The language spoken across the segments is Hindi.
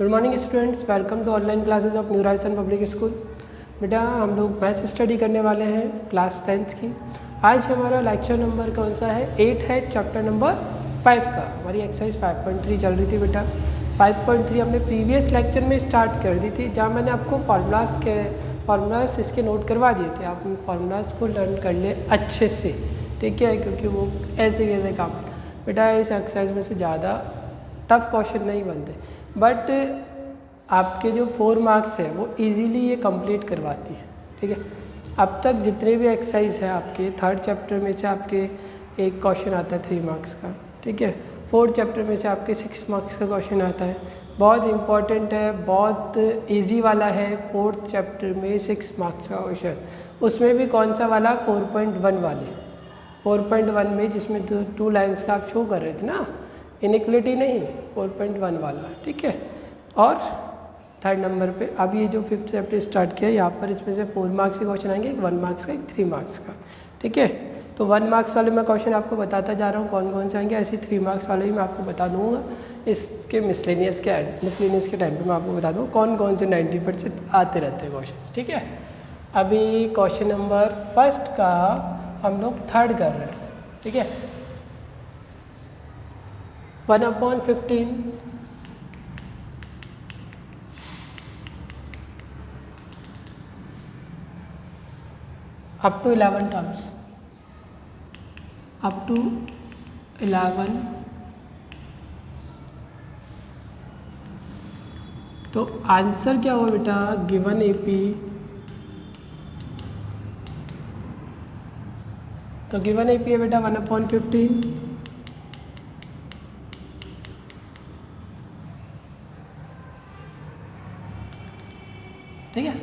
Good morning students, welcome to online classes of New Horizon Public School. बेटा हम लोग मैथ्स स्टडी करने वाले हैं क्लास 10th की। आज हमारा लेक्चर नंबर कौन सा है? 8 है, चैप्टर नंबर 5 का। हमारी एक्सरसाइज 5.3 चल रही थी बेटा। 5.3 हमने प्रीवियस लेक्चर में स्टार्ट कर दी थी, जहाँ मैंने आपको फार्मूलाज इसके नोट करवा दिए थे। आप उन फार्मूलाज को लर्न कर ले अच्छे से, ठीक है, क्योंकि वो ऐसे काम बेटा इस एक्सरसाइज में से ज़्यादा टफ क्वेश्चन नहीं बनते, बट आपके जो 4 मार्क्स है वो इजीली ये कंप्लीट करवाती है, ठीक है। अब तक जितने भी एक्सरसाइज है आपके 3rd चैप्टर में से आपके एक क्वेश्चन आता है 3 मार्क्स का, ठीक है। 4th चैप्टर में से आपके 6 मार्क्स का क्वेश्चन आता है। बहुत इंपॉर्टेंट है, बहुत इजी वाला है। 4th चैप्टर में 6 मार्क्स का क्वेश्चन, उसमें भी कौन सा वाला? 4.1 वाले। 4.1 में जिसमें 2 लाइन्स का आप शो कर रहे थे ना, इनइक्वलिटी नहीं, 4.1 वाला, ठीक है। और 3rd नंबर पे अब ये जो 5th चैप्टर स्टार्ट किया, यहाँ पर इसमें से 4 मार्क्स के क्वेश्चन आएंगे, एक 1 मार्क्स का, एक 3 मार्क्स का, ठीक है। तो 1 मार्क्स वाले मैं क्वेश्चन आपको बताता जा रहा हूँ कौन कौन से आएंगे, ऐसे 3 मार्क्स वाले ही मैं आपको बता दूँगा। इसके मिसलेनियस के टाइम पे मैं आपको बता दूँ कौन कौन से 90% आते रहते हैं क्वेश्चन, ठीक है। अभी क्वेश्चन नंबर 1 का हम लोग 3rd कर रहे हैं, ठीक है। 1/15 up to 11 terms, up to 11। तो आंसर क्या होगा बेटा? गिवन एपी, तो गिवन एपी है बेटा 1/15, ठीक है।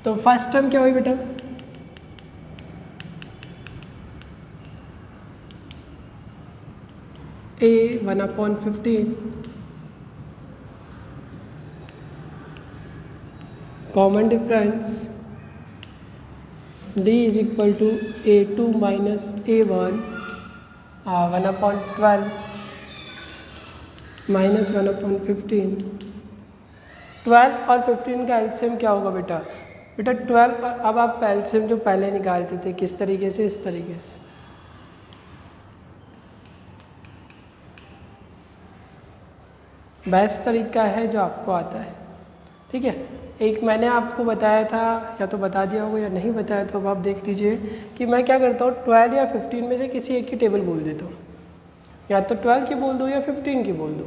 तो फर्स्ट टर्म क्या हुई बेटा? a 1/15 common difference d is equal to a2 minus a1 1/12 minus 1/15। 12 और 15 का एलसीएम क्या होगा बेटा? बेटा 12, अब आप एलसीएम जो पहले निकालते थे किस तरीके से? इस तरीके से। बेस्ट तरीका है जो आपको आता है, ठीक है। एक मैंने आपको बताया था, या तो बता दिया होगा या नहीं बताया, तो अब आप देख लीजिए कि मैं क्या करता हूँ, 12 या 15 में से किसी एक की टेबल बोल देता हूँ, या तो 12 की बोल दो या 15 की बोल दो।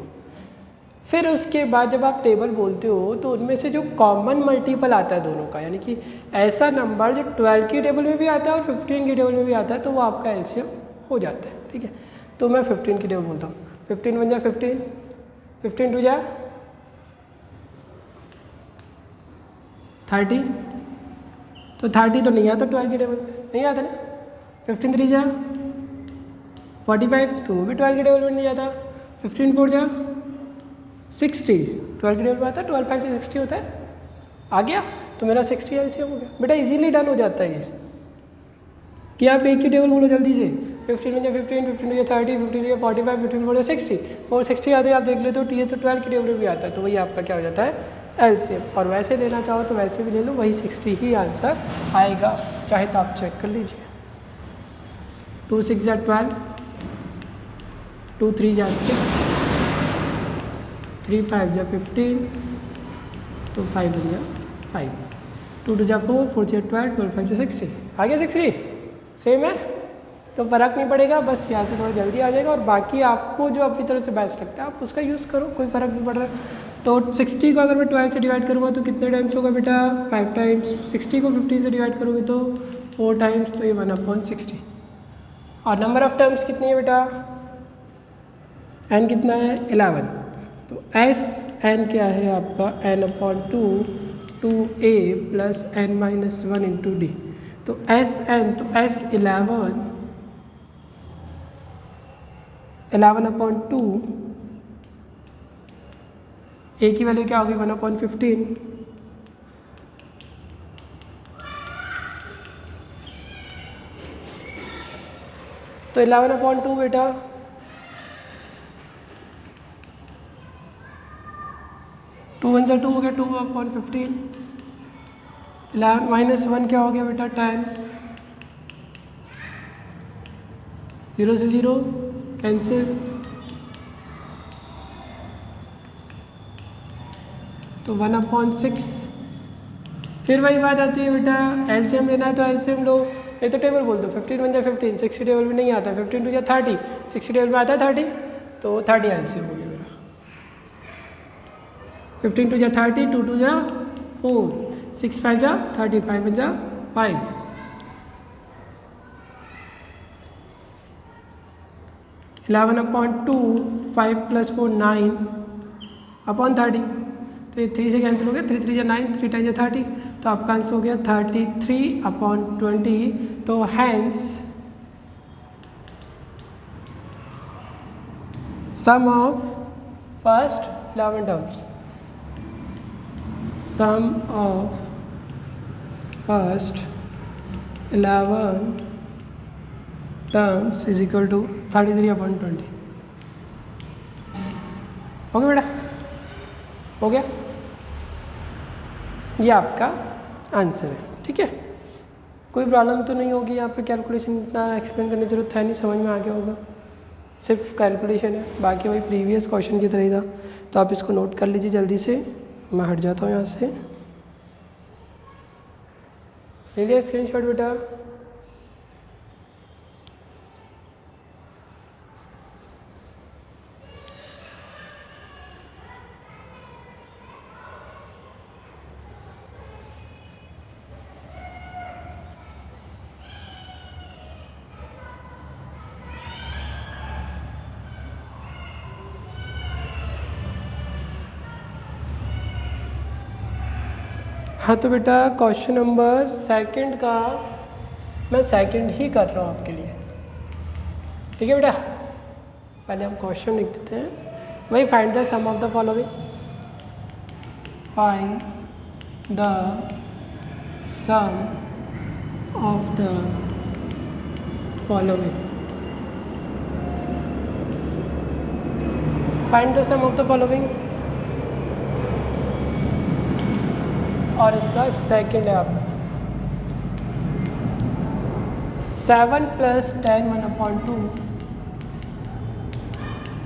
फिर उसके बाद जब आप टेबल बोलते हो तो उनमें से जो कॉमन मल्टीपल आता है दोनों का, यानी कि ऐसा नंबर जो 12 की टेबल में भी आता है और 15 की टेबल में भी आता है, तो वो आपका एलसीएम हो जाता है, ठीक है। तो मैं 15 की टेबल बोलता हूँ। 15 बन जाए 15, 15 टू जा 30, तो 30 तो नहीं आता 12 की टेबल में, नहीं आता ना। 15 3 जा 45, तो वो भी 12 की टेबल में नहीं आता। 15 4 जा 60, 12 की टेबल में आता है, 12 5 से 60 होता है, आ गया। तो मेरा 60 एलसीएम हो गया बेटा। इजीली डन हो जाता है ये, कि आप एक की टेबल बोलो जल्दी से। 15 में 15, 15 या 30, 15 या 45, 15 बोलो 60, 460 आते हैं, आप देख लेते हो। ये तो 12 की टेबल में भी आता है, तो वही आपका क्या हो जाता है? एलसीएम। और वैसे लेना चाहो तो वैसे भी ले लो, वही 60 ही आंसर आएगा, चाहे तो आप चेक कर लीजिए। 2 6 जा 12, 2 3 जा 6, 3 5 जा 15, तो 5 बन जा 5, 2 2 जा 4, 4 जा 12, 12 5 जा 60, आ गया 60। सेम है, तो फ़र्क नहीं पड़ेगा, बस यहाँ से थोड़ा जल्दी आ जाएगा। और बाकी आपको जो अपनी तरफ से बेस्ट लगता है आप उसका यूज़ करो, कोई फ़र्क नहीं पड़ रहा। तो 60 को अगर मैं 12 से डिवाइड करूँगा तो कितने टाइम्स होगा बेटा? 5 टाइम्स। 60 को 15 से डिवाइड करोगे तो 4 टाइम्स, तो ये 1/60। और नंबर ऑफ टर्म्स कितनी है बेटा? n कितना है? 11। तो एस एन क्या है आपका? n/2 2a plus n-1 into D. तो एस एन, तो एस 11/2, ए की वैल्यू क्या होगी? 1/15। तो 11/2 बेटा 2 1 जा 2 हो गया, 2/15। 11 माइनस 1 क्या हो गया बेटा 10। 0 से 0 कैंसिल, तो 1/6। फिर वही बात आती है बेटा, एलसीएम लेना है तो एलसीएम लो, ये तो टेबल बोल दो। 15 1 जा 15, 60 टेबल में नहीं आता, 15 2 जा 30, 60 टेबल में आता है 30, तो 30 एलसीएम हो गया मेरा। 15 2 जा 30, 2 2 जा 4, 6 5 जा 30, 5 1 जा 5। इलेवन अपॉन 2, 5 + 4 9/30, तो ये 3 से कैंसिल हो गया, 3 3 जा 9, 3 10 जा 30, तो आपका आंसर हो गया 33/20। तो hence sum of first 11 terms, sum of first 11 terms is equal to 33/20। हो गया बेटा, हो गया, ये आपका आंसर है। ठीक है, कोई प्रॉब्लम तो नहीं होगी यहाँ पे, कैलकुलेशन इतना एक्सप्लेन करने की जरूरत है नहीं, समझ में आ गया होगा, सिर्फ कैलकुलेशन है, बाकी वही प्रीवियस क्वेश्चन की तरह ही था। तो आप इसको नोट कर लीजिए जल्दी से, मैं हट जाता हूँ यहाँ से। ले लिया स्क्रीनशॉट बेटा? हाँ तो बेटा क्वेश्चन नंबर सेकंड का मैं सेकंड ही कर रहा हूँ आपके लिए। ठीक है बेटा, पहले हम क्वेश्चन लिख देते हैं। वही find the sum of the following, find the sum of the following, find the sum of the following, और इसका सेकंड है आपका 7 + 10 1/2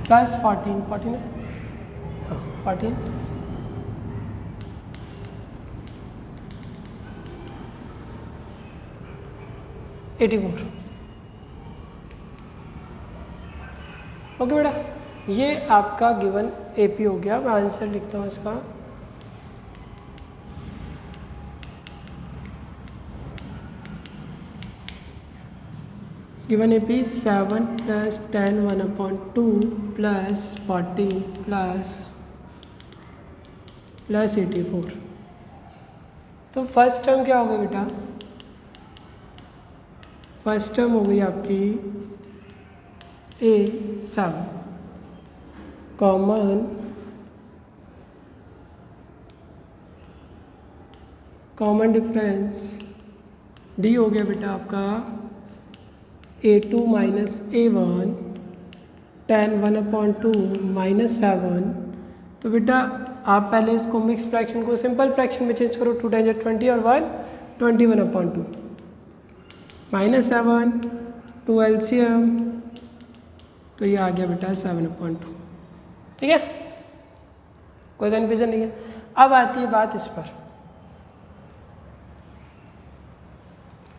प्लस 14, 14 है, हाँ 14, 84। ओके बेटा, ये आपका गिवन एपी हो गया। मैं आंसर लिखता हूँ इसका। Given AP 7 + 10 1/2 plus 14 plus 84। तो फर्स्ट टर्म क्या हो गई बेटा? फर्स्ट टर्म हो गई आपकी A7, कॉमन डिफरेंस D हो गया बेटा आपका A2 - A1 10 1/2 -7। तो बेटा आप पहले इसको मिक्स फ्रैक्शन को सिंपल फ्रैक्शन में चेंज करो, 2 10 20 और 1 21/2 -7 2 LCM, तो ये आ गया बेटा 7/2। ठीक है, कोई कन्फ्यूजन नहीं है। अब आती है बात इस पर,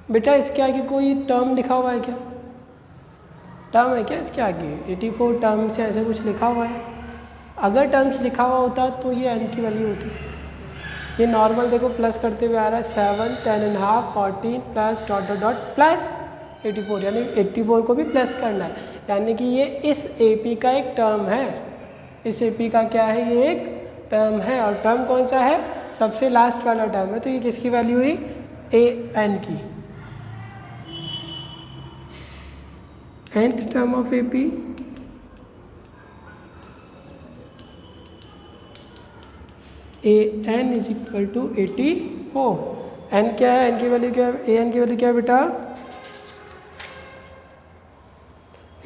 बेटा इसके आगे कोई टर्म लिखा हुआ है क्या? टर्म है क्या इसके आगे? 84 टर्म से ऐसे कुछ लिखा हुआ है? अगर टर्म्स लिखा हुआ होता तो ये n की वैल्यू होती। ये नॉर्मल देखो प्लस करते हुए आ रहा है 7 10 1/2 14 plus dot dot dot plus 84, यानी 84 को भी प्लस करना है, यानी कि ये इस AP का एक टर्म है। इस AP का क्या है? ये एक टर्म है, और टर्म कौन सा है? सबसे लास्ट वाला टर्म है। तो ये किसकी वैल्यू हुई? AN की, nth term of AP AN is equal to 84। n क्या है? n की वैल्यू क्या है? AN की वैल्यू क्या है बेटा?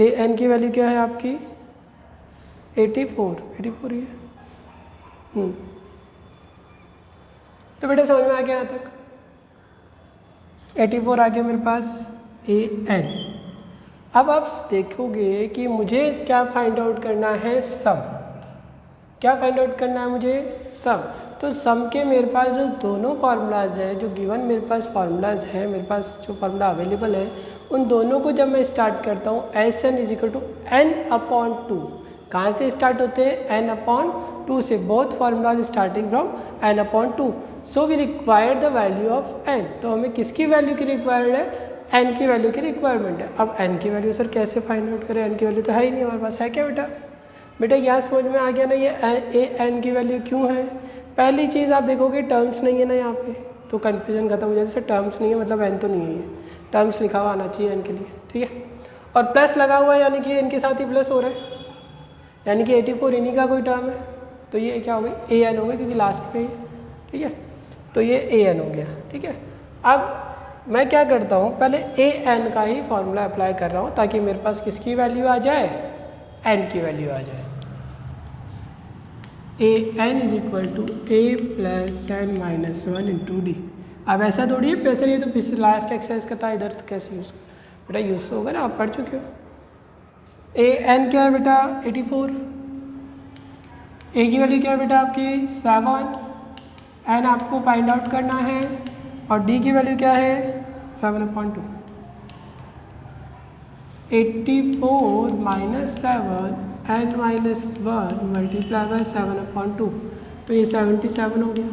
AN की वैल्यू क्या है आपकी? 84 ही है। तो बेटा समझ में आ गया यहाँ तक। 84 आ गया मेरे पास an। अब आप देखोगे कि मुझे क्या फाइंड आउट करना है, सम। क्या फाइंड आउट करना है मुझे, सम। तो सम के मेरे पास जो दोनों फार्मूलाज हैं, जो गिवन मेरे पास फार्मूलाज हैं, मेरे पास जो फार्मूला अवेलेबल है, उन दोनों को जब मैं स्टार्ट करता हूँ SN = n/2। कहाँ से स्टार्ट होते हैं, n/2 से। Both formulas starting from n/2। So we require the value of n। तो हमें किसकी वैल्यू की रिक्वायर्ड है, n की वैल्यू की रिक्वायरमेंट है। अब n की वैल्यू सर कैसे फाइंड आउट करें, n की वैल्यू तो है ही नहीं हमारे पास, है क्या बेटा। बेटा यहाँ समझ में आ गया ना, ये n की वैल्यू क्यों है। पहली चीज़ आप देखोगे टर्म्स नहीं है ना यहाँ पे, तो कन्फ्यूजन खत्म हो जाए। जैसे टर्म्स नहीं है मतलब n तो नहीं है, ये टर्म्स लिखा हुआ आना चाहिए n के लिए, ठीक है। और प्लस लगा हुआ है यानी कि इनके साथ ही प्लस हो रहा है, यानी कि 84 इन्हीं का कोई टर्म है। तो ये क्या हो गई, an हो गई क्योंकि लास्ट में ही, ठीक है। तो ये an हो गया, ठीक है। अब मैं क्या करता हूँ, पहले an का ही फॉर्मूला अप्लाई कर रहा हूँ ताकि मेरे पास किसकी वैल्यू आ जाए, n की वैल्यू आ जाए। an = a + n - 1 × d। अब ऐसा थोड़ी है पैसे नहीं, तो पिछले लास्ट एक्सरसाइज का था, इधर तो कैसे यूज़, बेटा यूज़ होगा ना, आप पढ़ चुके हो। an क्या है बेटा 84, a की वैल्यू क्या है बेटा आपकी 7, n आपको फाइंड आउट करना है, और d की वैल्यू क्या है 7/2। 84 - 7 n - 1 × 7/2, तो ये 77 हो गया।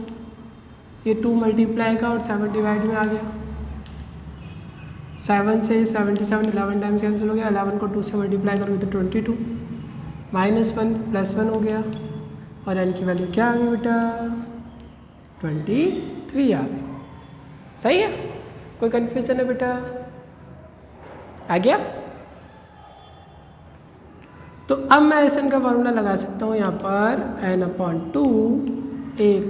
ये 2 मल्टीप्लाई का और 7 डिवाइड में आ गया। 7 से 77 11 टाइम्स कैंसिल हो गया। 11 को 2 से मल्टीप्लाई करोगे तो 22 -1 +1 हो गया, और n की वैल्यू क्या आ गई बेटा 23 आ गई। सही है, कोई कन्फ्यूजन है बेटा, आ गया। तो अब मैं SN का फॉर्मूला लगा सकता हूँ यहाँ पर n/2 a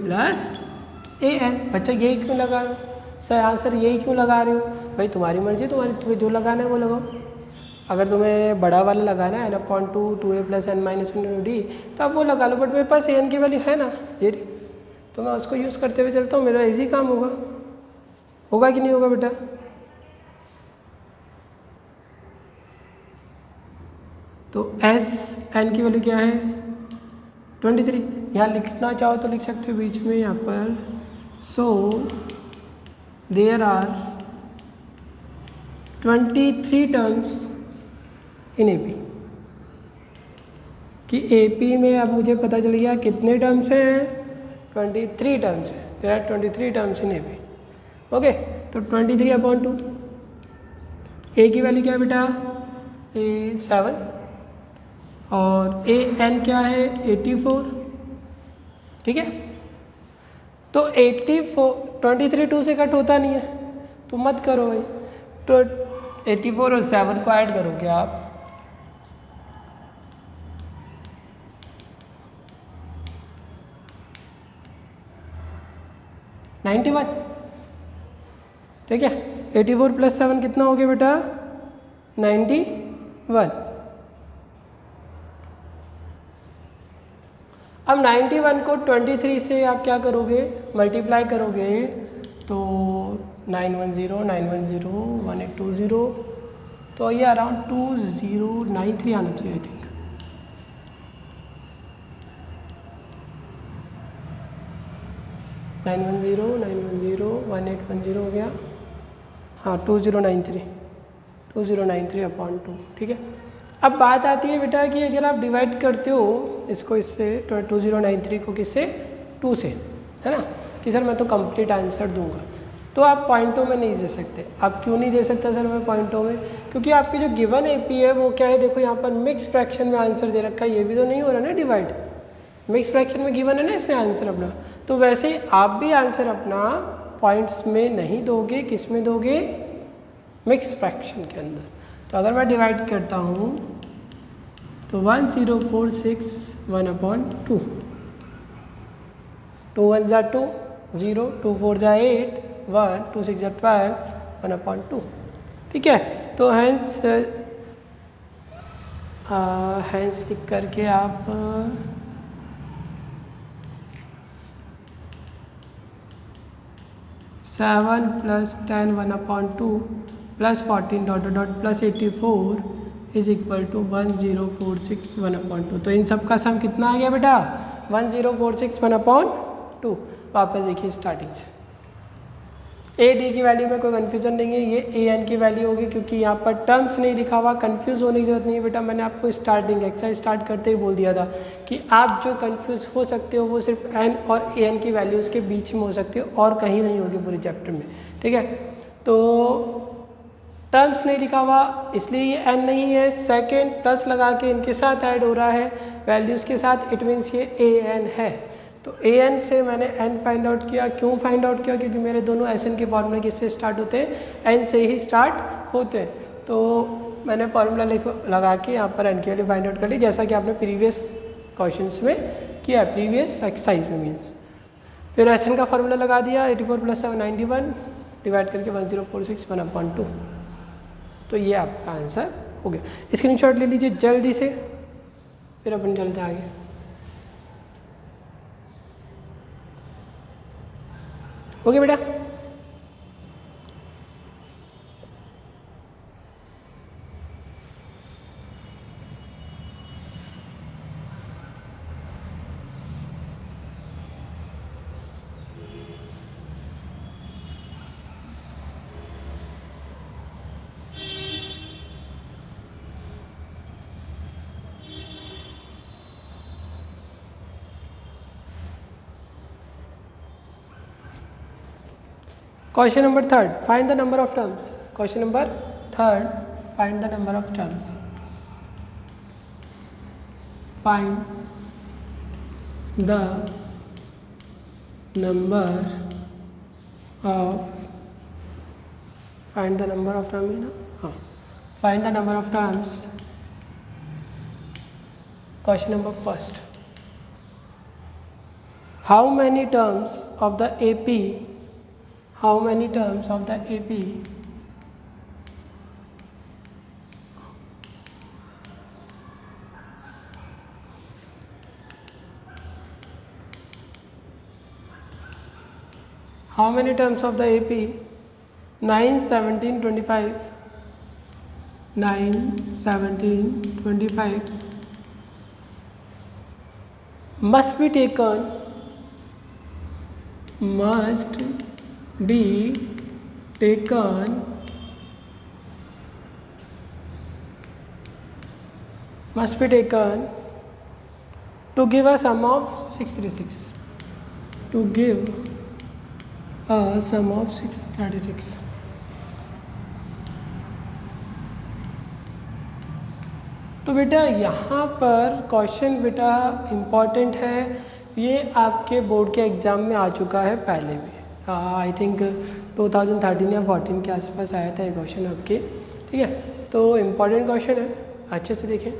+ an। बच्चा यही क्यों लगा रहे हो सर, हाँ सर यही क्यों लगा रहे हो, भाई तुम्हारी मर्जी, तुम्हें जो लगाना है वो लगाओ। अगर तुम्हें बड़ा वाला लगाना है n/2 2a + n - 1 × d, तो आप वो लगा लो। बट मेरे पास an की वैल्यू है ना ये, तो मैं उसको यूज़ करते हुए चलता हूँ, मेरा इजी काम होगा कि नहीं होगा बेटा। तो SN की वैल्यू क्या है 23। यहाँ लिखना चाहो तो लिख सकते हो बीच में यहाँ पर, so there are 23 terms in AP। कि AP में अब मुझे पता चल गया कितने टर्म्स हैं, 23 टर्म्स हैं। There are 23 terms in AP। Okay, तो 23/2। A की वैल्यू क्या है बेटा 7, और an क्या है 84, ठीक है। तो 84 23 2 से कट होता नहीं है, तो मत करो भाई। तो 84 और 7 को ऐड करोगे आप, (91), ठीक है। 84 + 7 कितना हो गया बेटा 91। अब 91 को 23 से आप क्या करोगे, मल्टीप्लाई करोगे, तो 910 910 1820, तो ये अराउंड 2093 आना चाहिए आई थिंक। 910 910 1810 हो गया, हाँ 2093/2, ठीक है। अब बात आती है बेटा कि अगर आप डिवाइड करते हो इसको इससे, 2093 को किससे 2 से, है ना, कि सर मैं तो कंप्लीट आंसर दूंगा, तो आप पॉइंटों में नहीं दे सकते। आप क्यों नहीं दे सकता सर मैं पॉइंटों में, क्योंकि आपकी जो गिवन AP है वो क्या है, देखो यहाँ पर मिक्स फ्रैक्शन में आंसर दे रखा है, ये भी तो नहीं हो रहा ना डिवाइड, मिक्स फ्रैक्शन में गिवन है ना इसने आंसर अपना। तो वैसे आप भी आंसर अपना पॉइंट्स में नहीं दोगे, किस में दोगे, मिक्स फ्रैक्शन के अंदर। तो अगर मैं डिवाइड करता हूँ तो 1046 1/2, 2 1 = 2 0, 2 4 = 8 1, 2 6 = 12 1/2, ठीक है। तो हैंस लिख करके आप 7 plus 10 1/2 plus 14 dot dot plus 84 is equal to 1046 1/2। तो इन सब का सम कितना आ गया बेटा 1046 1/2। वापस देखिए स्टार्टिंग से ए डी की वैल्यू में कोई कन्फ्यूजन नहीं है, ये ए एन की वैल्यू होगी क्योंकि यहाँ पर टर्म्स नहीं लिखा हुआ, कंफ्यूज होने की जरूरत नहीं है बेटा। मैंने आपको स्टार्टिंग एक्सरसाइज स्टार्ट करते ही बोल दिया था कि आप जो कंफ्यूज हो सकते हो वो सिर्फ एन और ए एन की वैल्यूज़ के बीच में हो सकते हो और कहीं नहीं होगी पूरे चैप्टर में, ठीक है। तो टर्म्स नहीं लिखा हुआ इसलिए ये एन नहीं है, सेकेंड प्लस लगा के इनके साथ ऐड हो रहा है वैल्यूज़ के साथ, इट मीन्स ये ए एन है। तो ए एन से मैंने एन फाइंड आउट किया, क्यों फाइंड आउट किया क्योंकि मेरे दोनों एस एन के फॉर्मूले किससे स्टार्ट होते हैं, एन से ही स्टार्ट होते हैं। तो मैंने फॉर्मूला लगा के यहाँ पर एन की वैल्यू फाइंड आउट कर ली, जैसा कि आपने प्रीवियस क्वेश्चंस में किया, प्रीवियस एक्सरसाइज में मीन्स। फिर एस एन का फॉर्मूला लगा दिया 84 + 7 91 डिवाइड करके 1046 1/2। तो ये आपका आंसर हो गया। स्क्रीनशॉट ले लीजिए जल्दी से, फिर अपन चलते आगे। ओके बेटा, question number 3, find the number of terms. Question number 3, find the number of terms. Find the number of, find the number of term है ना, हाँ, find the number of terms. Question number 1, how many terms of the AP, how many terms of the AP how many terms of the AP 9 17 25 9 17 25 must be taken to give a sum of 636, to give a sum of 636। तो बेटा यहाँ पर क्वेश्चन बेटा इम्पॉर्टेंट है, ये आपके बोर्ड के एग्ज़ाम में आ चुका है पहले भी, आई थिंक 2013 या 14 के आसपास आया था ये क्वेश्चन आपके, ठीक है। तो इम्पॉर्टेंट क्वेश्चन है, अच्छे से देखें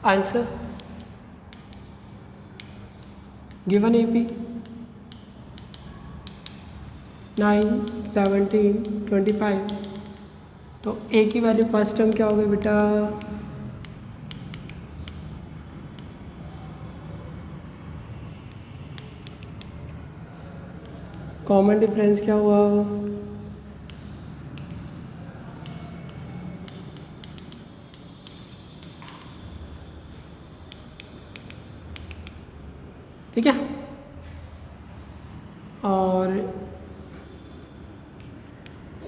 आंसर। गिवन AP 9 17 25, तो A की वैल्यू फर्स्ट टर्म क्या हो गई बेटा, कॉमन डिफरेंस क्या हुआ, ठीक है। और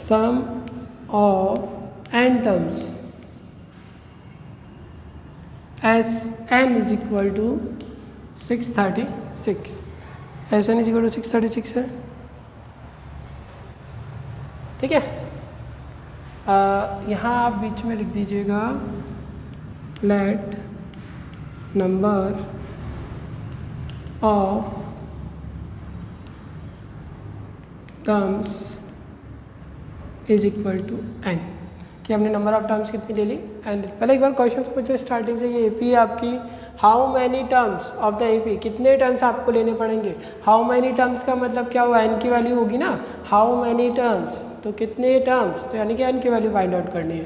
sum of n terms Sn is equal to 636, Sn is equal to 636 है, ठीक है। यहाँ आप बीच में लिख दीजिएगा let number of terms is equal to n, कि हमने नंबर ऑफ टर्म्स कितनी ले ली, n। पहले एक बार क्वेश्चन समझो स्टार्टिंग से, ये AP है आपकी, how many terms of the AP, कितने टर्म्स आपको लेने पड़ेंगे। हाउ मैनी टर्म्स का मतलब क्या हुआ, n की वैल्यू होगी ना, हाउ मैनी टर्म्स, तो कितने टर्म्स, तो यानी कि n की वैल्यू फाइंड आउट करनी है।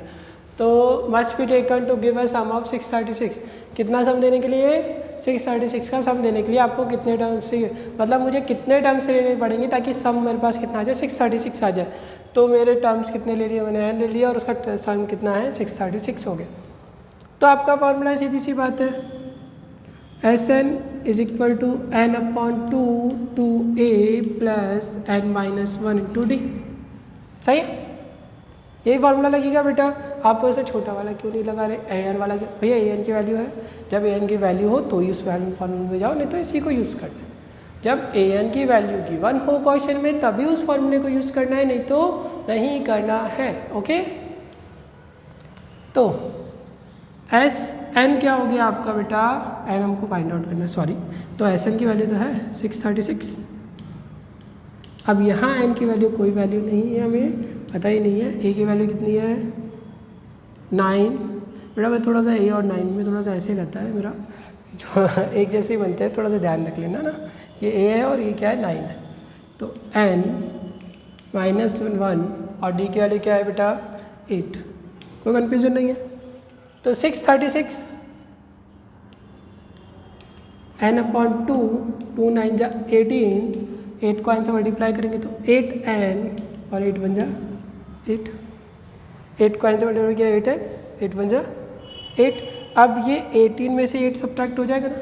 तो must be taken to give a sum of 636। कितना सम देने के लिए? 636 का सम देने के लिए आपको कितने टर्म्स चाहिए, मतलब मुझे कितने टर्म्स लेने पड़ेंगे ताकि सम मेरे पास कितना आ जाए? 636 आ जाए। तो मेरे टर्म्स कितने ले लिए मैंने? n ले लिया और उसका सम कितना है? 636 हो गया। तो आपका फॉर्मूला सीधी सी बात है, Sn is equal to n upon 2 2a plus n minus 1 into d. सही है, यही फार्मूला लगेगा बेटा। आप वैसे छोटा वाला क्यों नहीं लगा रहे? an वाला क्यों? भैया an की वैल्यू है, जब an की वैल्यू हो तो ही उस वैल्यू फार्मूले में जाओ, नहीं तो इसी को यूज़ करना है। जब an की वैल्यू गिवन हो क्वेश्चन में तभी उस फार्मूले को यूज़ करना है, नहीं तो नहीं करना है। ओके, तो Sn क्या हो गया आपका बेटा? n हमको फाइंड आउट करना है, सॉरी। तो Sn की वैल्यू तो है 636। अब यहाँ n की वैल्यू कोई वैल्यू नहीं है, हमें पता ही नहीं है। a की वैल्यू कितनी है? 9। बेटा मैं थोड़ा सा a और 9 में थोड़ा सा ऐसे ही रहता है मेरा, जो एक जैसे ही बनते हैं, थोड़ा सा ध्यान रख लेना ना। ये a है और ये क्या है? 9 है। तो n माइनस 1 और d की वैल्यू क्या है बेटा? 8। कोई कन्फ्यूजन नहीं है। तो 636 n अपॉन 2 2 9 जा 18, 8 को n से मल्टीप्लाई करेंगे तो 8n और 8 बन जा 8, 8 को n से मल्टीप्लाई किया 8 है, 8 बन जा 8। अब ये 18 में से 8 सब्ट्रैक्ट हो जाएगा ना,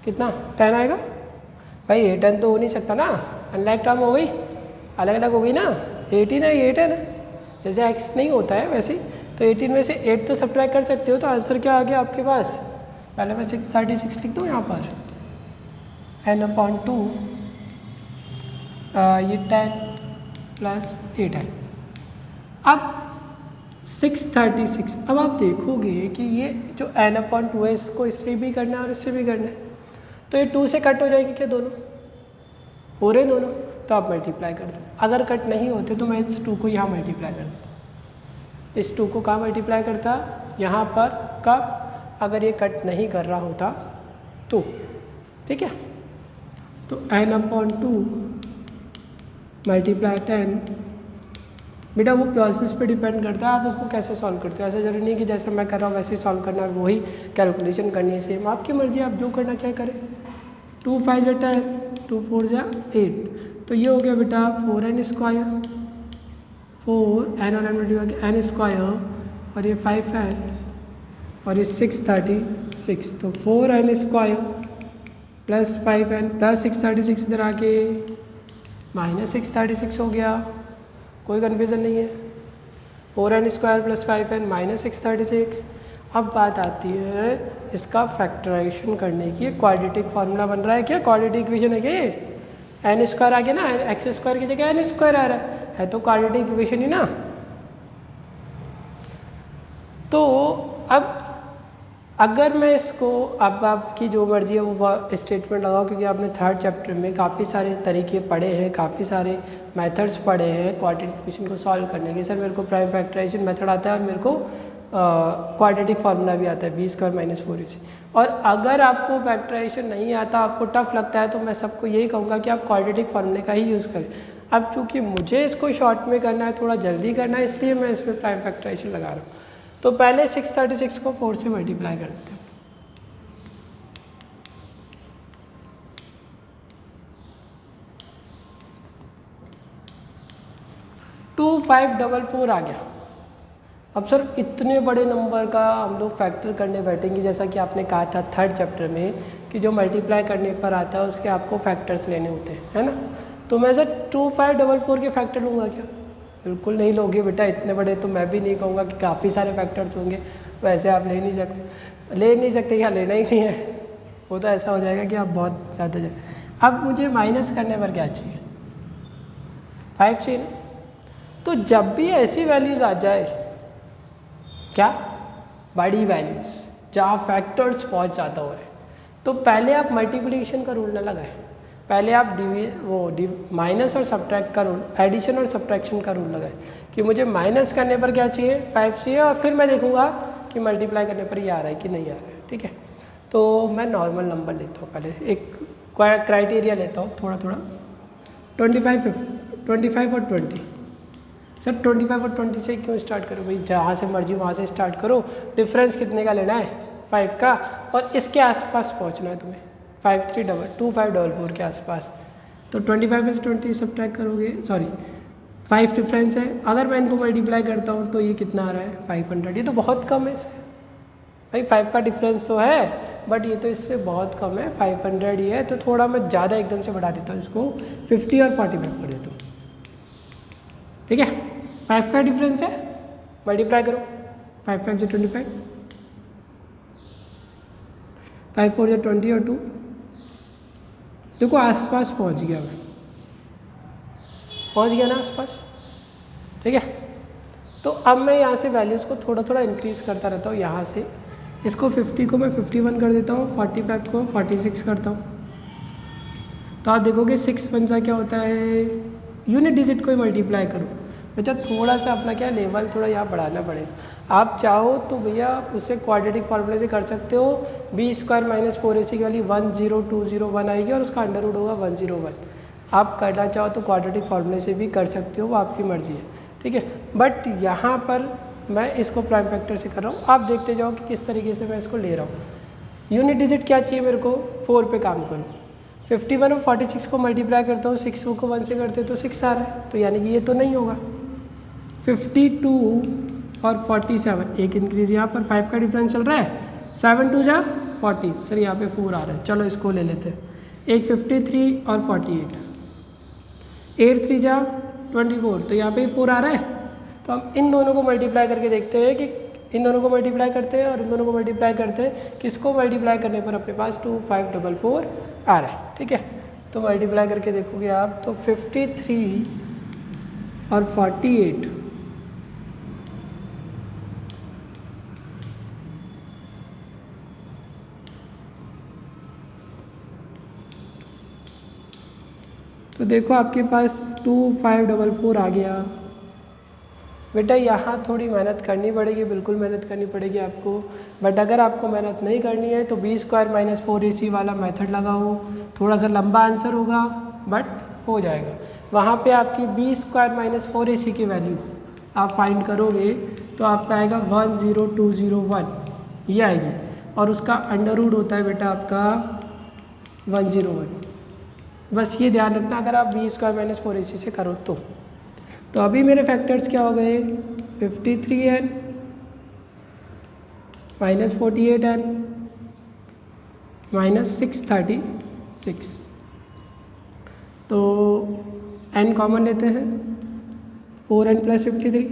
कितना? 10 आएगा। भाई 8n तो हो नहीं सकता ना, अनलाइक टर्म हो गई, अलग अलग हो गई ना। 18 है, 8 है ना, जैसे x नहीं होता है वैसे ही। तो 18 में से 8 तो सब्ट्रैक्ट कर सकते हो, तो आंसर क्या आ गया आपके पास? पहले मैं 636 लिख दूँ यहाँ पर, n अपॉन 2 ये 10 प्लस 8 है। अब 636, अब आप देखोगे कि ये जो n अपॉन 2 है, इसको इससे भी करना है और इससे भी करना है, तो ये 2 से कट हो जाएगी क्या? दोनों हो रहे दोनों, तो आप मल्टीप्लाई कर दो। अगर कट नहीं होते तो मैं इस 2 को यहाँ मल्टीप्लाई कर देता, इस 2 को कहाँ मल्टीप्लाई करता? यहाँ पर। कब? अगर ये कट नहीं कर रहा होता तो, ठीक है। तो n अपॉन 2 मल्टीप्लाई 10, बेटा वो प्रोसेस पे डिपेंड करता है, आप उसको कैसे सॉल्व करते हो। ऐसा जरूरी नहीं कि जैसे मैं कर रहा हूँ वैसे ही सॉल्व करना है, वही कैलकुलेशन करनी है सेम, आपकी मर्जी, आप जो करना चाहे करें। 2 5 जा 10, 2 4 जा 8, तो ये हो गया बेटा 4n स्क्वायर, 4n और n मल्टीप्लाई n स्क्वायर, और ये 5n और ये 636, तो 4n square plus 5n plus 636 इधर आके माइनस 636 हो गया। कोई कन्फ्यूज़न नहीं है। 4n square plus 5n minus 636। अब बात आती है इसका फैक्टराइजेशन करने की। क्वाड्रेटिक फार्मूला बन रहा है क्या? क्वाड्रेटिक इक्वेशन है क्या ये? n स्क्वायर आ गया ना, एक्स स्क्वायर की जगह n स्क्वायर आ रहा है तो क्वाड्रेटिक इक्वेशन ही ना। तो अब अगर मैं इसको, अब आपकी जो मर्जी है वो स्टेटमेंट लगाओ, क्योंकि आपने 3rd चैप्टर में काफ़ी सारे तरीके पढ़े हैं, काफ़ी सारे मेथड्स पढ़े हैं क्वाड्रेटिक इक्वेशन को सॉल्व करने के। सर मेरे को प्राइम फैक्टराइजेशन मेथड आता है और मेरे को क्वाड्रेटिक फार्मूला भी आता है b² - 4ac। और अगर आपको फैक्टराइजेशन नहीं आता, आपको टफ लगता है, तो मैं सबको यही कहूँगा कि आप क्वाड्रेटिक फार्मूले का ही यूज़ करें। अब चूँकि मुझे इसको शॉर्ट में करना है, थोड़ा जल्दी करना है, इसलिए मैं इसमें प्राइम फैक्टराइजेशन लगा रहा हूँ। तो पहले 636 को 4 से मल्टीप्लाई करते हैं। टू 544 आ गया। अब सर इतने बड़े नंबर का हम लोग फैक्टर करने बैठेंगे, जैसा कि आपने कहा था 3rd चैप्टर में कि जो मल्टीप्लाई करने पर आता है उसके आपको फैक्टर्स लेने होते हैं, है ना। तो मैं सर 2544 के फैक्टर लूँगा क्या? बिल्कुल नहीं लोगे बेटा, इतने बड़े तो मैं भी नहीं कहूँगा कि काफ़ी सारे फैक्टर्स होंगे, वैसे आप ले नहीं सकते क्या? लेना ही नहीं है, वो तो ऐसा हो जाएगा कि आप बहुत ज़्यादा जाए। अब मुझे माइनस करने पर क्या चाहिए? 5 चाहिए ना। तो जब भी ऐसी वैल्यूज़ आ जाए, क्या बड़ी वैल्यूज़ जहाँ फैक्टर्स बहुत ज़्यादा हो रहे हैं, तो पहले आप मल्टीप्लिकेशन का रूल ना लगाएं, पहले आप माइनस और सब्ट्रैक्ट का रूल, एडिशन और सब्ट्रैक्शन का रूल लगाएं कि मुझे माइनस करने पर क्या चाहिए? 5 चाहिए, और फिर मैं देखूँगा कि मल्टीप्लाई करने पर ये आ रहा है कि नहीं आ रहा है। ठीक है, तो मैं नॉर्मल नंबर लेता हूँ, पहले एक क्राइटेरिया लेता हूँ थोड़ा थोड़ा। 25 और 20। सर 25 और 20 से क्यों स्टार्ट करो भाई, जहाँ से मर्जी वहाँ से स्टार्ट करो। डिफरेंस कितने का लेना है, 5 का, और इसके आसपास पहुँचना है तुम्हें, 532544 के आसपास। तो 25 में से 20 सब्ट्रैक्ट करोगे, सॉरी 5 डिफरेंस है। अगर मैं इनको मल्टीप्लाई करता हूँ तो ये कितना आ रहा है 500। ये तो बहुत कम है इससे भाई, 5 का डिफरेंस तो है बट ये तो इससे बहुत कम है, 500 ही है। तो थोड़ा मैं ज़्यादा एकदम से बढ़ा देता हूँ इसको, 50 और 45 कर देता हूँ, ठीक है। 5 का डिफरेंस है, मल्टीप्लाई करो, 5 5 से 25, 5 4 से 20 और 2। देखो आसपास पहुँच गया मैं, पहुँच गया ना आसपास, ठीक है। तो अब मैं यहाँ से वैल्यूज़ को थोड़ा थोड़ा इंक्रीज़ करता रहता हूँ। यहाँ से इसको 50 को मैं 51 कर देता हूँ, 45 को 46 करता हूँ। तो आप देखोगे 6 पंजा क्या होता है, यूनिट डिजिट को ही मल्टीप्लाई करो। बच्चा थोड़ा सा अपना क्या लेवल थोड़ा यहाँ बढ़ाना पड़ेगा। आप चाहो तो भैया उसे क्वाड्रेटिक फार्मूले से कर सकते हो। b² - 4ac की वाली 10201 आएगी और उसका अंडर रूट होगा 101। आप करना चाहो तो क्वाड्रेटिक फार्मूले से भी कर सकते हो, वो आपकी मर्ज़ी है, ठीक है। बट यहाँ पर मैं इसको प्राइम फैक्टर से कर रहा हूँ, आप देखते जाओ कि किस तरीके से मैं इसको ले रहा हूँ। यूनिट डिजिट क्या चाहिए मेरे को, 4 पे काम करो। 51 और 46 को मल्टीप्लाई करता हूँ, 6 को 1 से करते तो 6 आ रहा है, तो यानी कि ये तो नहीं होगा। 52 और 47, एक इंक्रीज यहाँ पर 5 का डिफरेंस चल रहा है, 7 2 जा 40, सर यहाँ पे 4 आ रहा है, चलो इसको ले लेते हैं। एक 53 और 48, 8 3 जा 24, तो यहाँ पे 4 आ रहा है। तो हम इन दोनों को मल्टीप्लाई करके देखते हैं कि इन दोनों को मल्टीप्लाई करते हैं और इन दोनों को मल्टीप्लाई करते हैं, किसको मल्टीप्लाई करने पर अपने पास 2544 आ रहा है, ठीक है। तो मल्टीप्लाई करके देखोगे आप तो 53 और 48, तो देखो आपके पास 2544 आ गया। बेटा यहाँ थोड़ी मेहनत करनी पड़ेगी, बिल्कुल मेहनत करनी पड़ेगी आपको। बट अगर आपको मेहनत नहीं करनी है तो b² - 4ac वाला मेथड लगाओ, थोड़ा सा लंबा आंसर होगा बट हो जाएगा। वहाँ पे आपकी b² - 4ac की वैल्यू आप फाइंड करोगे तो आपका आएगा 10201, ये आएगी, और उसका अंडर रूट होता है बेटा आपका 101। बस ये ध्यान रखना अगर आप b² - 4ac से करो तो अभी मेरे फैक्टर्स क्या हो गए, 53n - 48n - 636। तो n कॉमन लेते हैं, 4n + 53,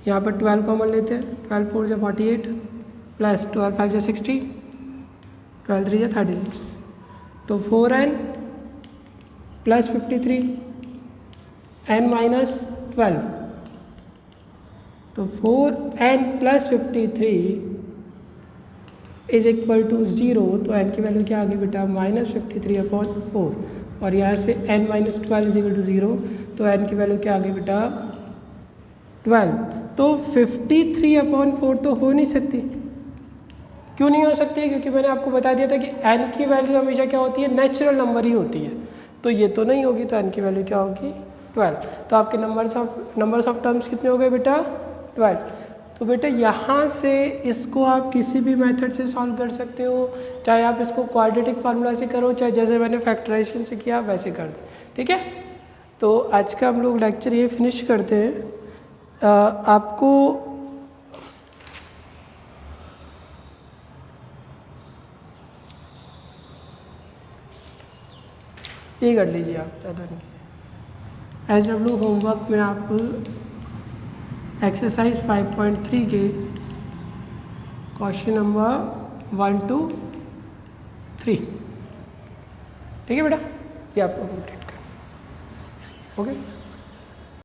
यहाँ पर 12 कॉमन लेते हैं, 12 4 से 48 प्लस 12 5 से 60, 12 3 से 36। तो 4n + 53 n - 12, तो 4n + 53 इज इक्वल टू 0। तो n की वैल्यू क्या आ गई बेटा, -53/4, और यहाँ से n - 12 इज इक्वल टू 0, तो n की वैल्यू क्या आ गई बेटा 12। तो 53/4 तो हो नहीं सकती। क्यों नहीं हो सकती, क्योंकि मैंने आपको बता दिया था कि n की वैल्यू हमेशा क्या होती है, नेचुरल नंबर ही होती है। तो ये तो नहीं होगी, तो n की वैल्यू क्या होगी 12। तो आपके नंबर्स ऑफ टर्म्स कितने हो गए बेटा 12। तो बेटा यहाँ से इसको आप किसी भी मेथड से सॉल्व कर सकते हो, चाहे आप इसको क्वाड्रेटिक फार्मूला से करो, चाहे जैसे मैंने फैक्टराइजेशन से किया वैसे कर दे, ठीक है। तो आज का हम लोग लेक्चर ये फिनिश करते हैं। आपको ये कर लीजिए, आप ज़्यादा नहीं। एज डब्ल्यू होमवर्क में आप एक्सरसाइज 5.3 के क्वेश्चन नंबर 1 to 3, ठीक है बेटा, ये आपको कंप्लीट करना, ओके।